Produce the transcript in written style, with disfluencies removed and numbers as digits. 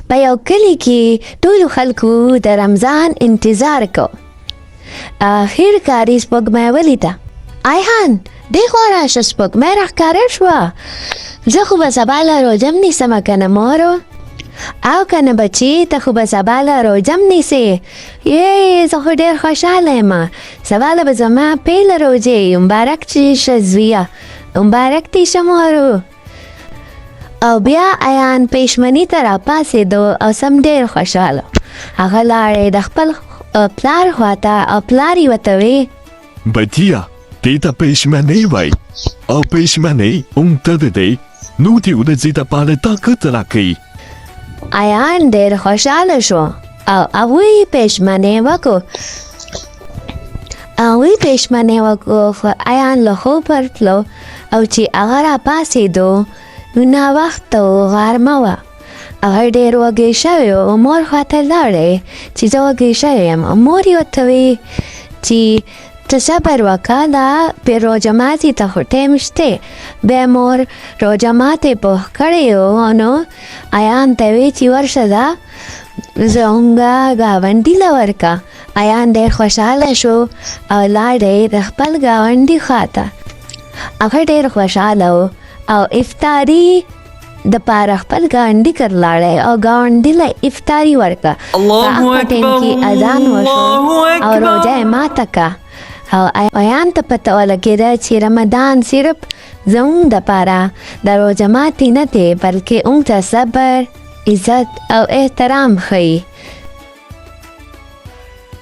په یو کلي کې ټولو خلکو د رمضان انتظار کو. اخر کاري سپوږمۍ ولیده. ایهان دې خوا راشه، سپوږمۍ راښکاره شوه. زه خو به سبا له روژم نیسمه که نه مورو؟ او که نه بچي، ته خو به سبا له روژم نیسې. یې زه خو ډېر خوشحاله یم. سبا له به زما پیل روژې. مبارک چې شه زویه، مبارک دې شه مورو. او بیا ایان پېشمني ته راپاڅېدو او سم ډېر خوشحاله. هغه لاړې د خپل پلار خواته او پلار یې ورته وی: بچیه، دې ته پېشمنۍ وایي او پېشمنۍ موږ ته د دی نو دې ورځې دپاره طاقت راکوي. ایان ډېر خوشحاله شو او هغوی پېشمنۍ وکړو. خو ایان له خوب ورتلو او چې هغه راپاڅېدو نو ناوخته و، غرمه وه. هغه ډېر وږی شوی و. مور خواته لاړی چې زه وږی شوی یم. مور یې ورته وی چې ته صبر وکړه، دا په روژه ماتي ته خو ټایم شته. بیا مور روژه ماتې پوخ کړی و نو ایان ته وی چې ورشه دا زموږ ګاونډي له ورکه. ایان ډېر خوشحاله شو او لاړی د خپل ګاونډي خواته. هغه ډېر خوشحاله و او افطاري د پاره خپل ګاونډي کر لاړی او ګاونډي له افطاري ورکه. په هغه ټایم کې اذان وشو او روژه یې ماته که. او ایان ته پته ولګېده چې رمضان صرف زموږ دپاره د روژه ماتي نه دی، بلکې موږ ته صبر، عزت او احترام ښیي.